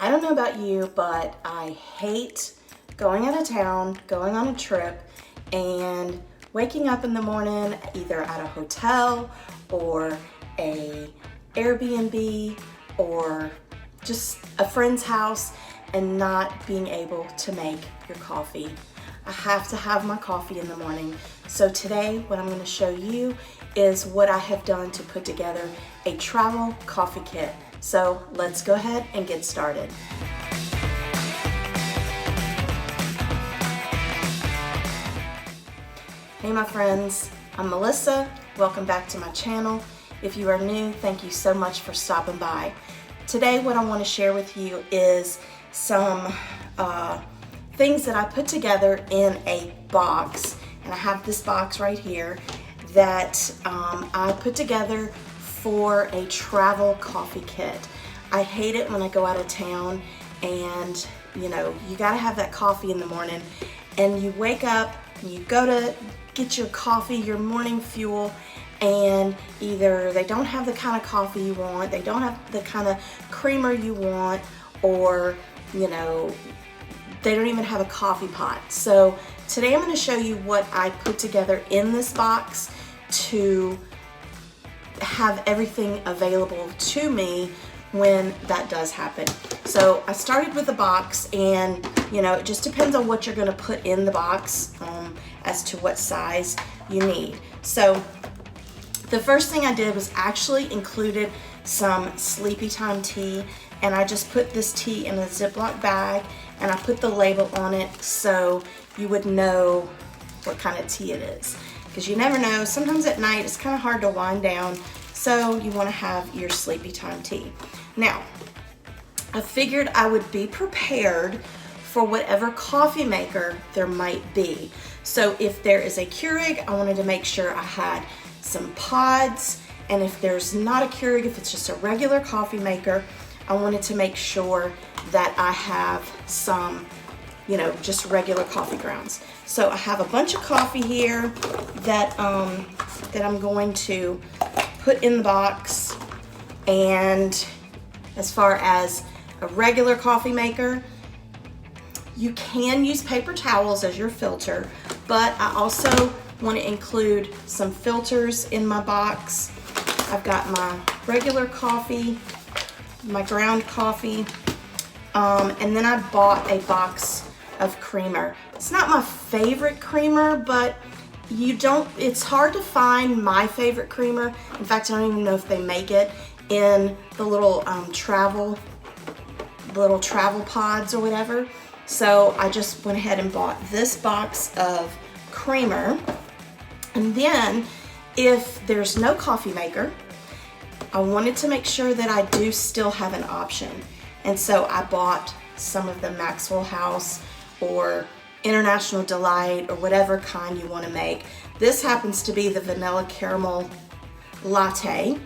I don't know about you, but I hate going out of town, going on a trip, and waking up in the morning either at a hotel or a Airbnb or just a friend's house and not being able to make your coffee. I have to have my coffee in the morning. So today what I'm going to show you is what I have done to put together a travel coffee kit. So let's go ahead and get started. Hey my friends, I'm Melissa. Welcome back to my channel. If you are new, thank you so much for stopping by. Today what I want to share with you is some things that I put together in a box, and I have this box right here that I put together for a travel coffee kit. I hate it when I go out of town and you gotta have that coffee in the morning, and you wake up and you go to get your coffee, your morning fuel, and either they don't have the kind of coffee you want, they don't have the kind of creamer you want, or they don't even have a coffee pot. So today I'm going to show you what I put together in this box to have everything available to me when that does happen. So I started with the box, and it just depends on what you're going to put in the box as to what size you need. So the first thing I did was actually included some Sleepy Time tea, and I just put this tea in a Ziploc bag and I put the label on it so you would know what kind of tea it is, because you never know, sometimes at night it's kind of hard to wind down, so you want to have your Sleepy Time tea. Now I figured I would be prepared for whatever coffee maker there might be. So if there is a Keurig, I wanted to make sure I had some pods, and if there's not a Keurig, if it's just a regular coffee maker, I wanted to make sure that I have some, just regular coffee grounds. So I have a bunch of coffee here that I'm going to put in the box. And as far as a regular coffee maker, you can use paper towels as your filter, but I also want to include some filters in my box. I've got my regular coffee, my ground coffee, and then I bought a box of creamer. It's not my favorite creamer, but it's hard to find my favorite creamer. In fact, I don't even know if they make it in the little travel pods or whatever. So I just went ahead and bought this box of creamer. And then if there's no coffee maker, I wanted to make sure that I do still have an option. And so I bought some of the Maxwell House or International Delight or whatever kind you want to make. This happens to be the vanilla caramel latte.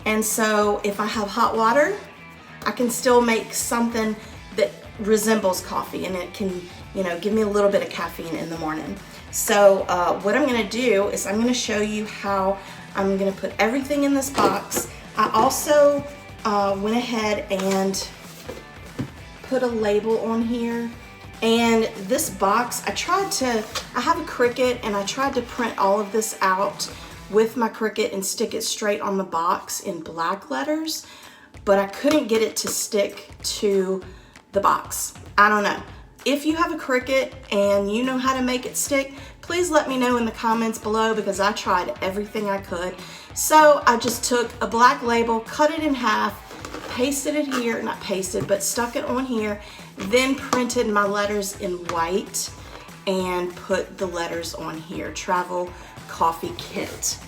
And so if I have hot water, I can still make something that resembles coffee, and it can, give me a little bit of caffeine in the morning. So what I'm going to do is I'm going to show you how I'm going to put everything in this box. I also went ahead and put a label on here. And this box, I have a Cricut, and I tried to print all of this out with my Cricut and stick it straight on the box in black letters, but I couldn't get it to stick to the box. I don't know. If you have a Cricut and you know how to make it stick, please let me know in the comments below, because I tried everything I could. So I just took a black label, cut it in half, pasted it here, not pasted, but stuck it on here, then printed my letters in white and put the letters on here, Travel Coffee Kit.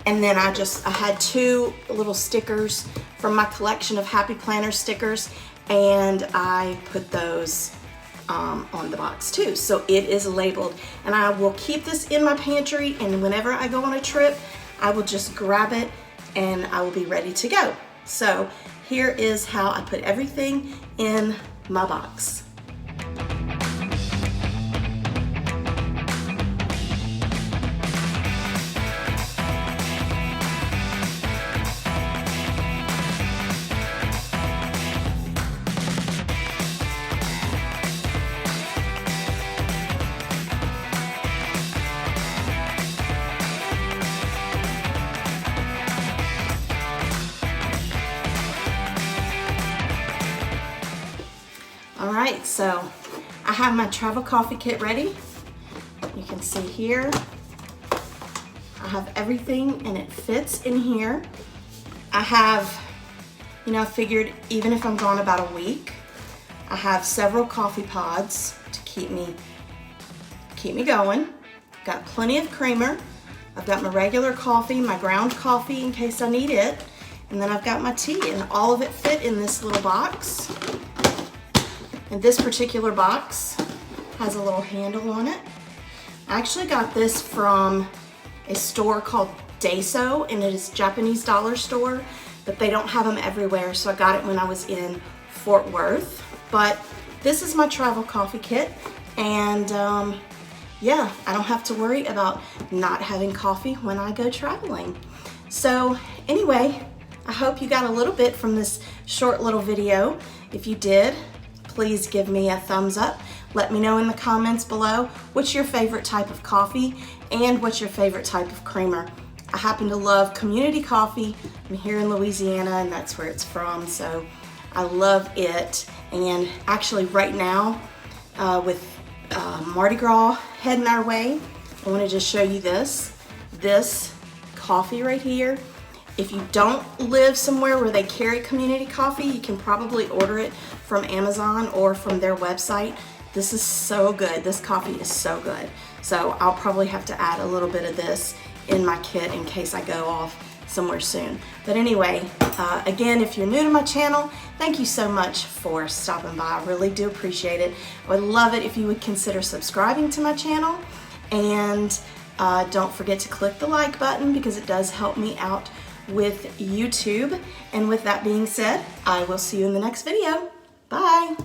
And then I had two little stickers from my collection of Happy Planner stickers, and I put those on the box too. So it is labeled, and I will keep this in my pantry, and whenever I go on a trip, I will just grab it and I will be ready to go. So here is how I put everything in my box. All right, so I have my travel coffee kit ready. You can see here, I have everything and it fits in here. I have, I figured even if I'm gone about a week, I have several coffee pods to keep me going. Got plenty of creamer. I've got my regular coffee, my ground coffee in case I need it, and then I've got my tea, and all of it fit in this little box. And this particular box has a little handle on it. I actually got this from a store called Daiso, and it is a Japanese dollar store, but they don't have them everywhere, so I got it when I was in Fort Worth. But this is my travel coffee kit, and yeah, I don't have to worry about not having coffee when I go traveling. So anyway, I hope you got a little bit from this short little video. If you did, please give me a thumbs up. Let me know in the comments below what's your favorite type of coffee and what's your favorite type of creamer. I happen to love Community Coffee. I'm here in Louisiana and that's where it's from, so I love it. And actually right now, with Mardi Gras heading our way, I want to just show you this coffee right here. If you don't live somewhere where they carry Community Coffee, you can probably order it from Amazon or from their website. This is so good. This coffee is so good. So I'll probably have to add a little bit of this in my kit in case I go off somewhere soon. But anyway, again, if you're new to my channel, thank you so much for stopping by. I really do appreciate it. I would love it if you would consider subscribing to my channel, and don't forget to click the like button because it does help me out with YouTube. And with that being said, I will see you in the next video. Bye.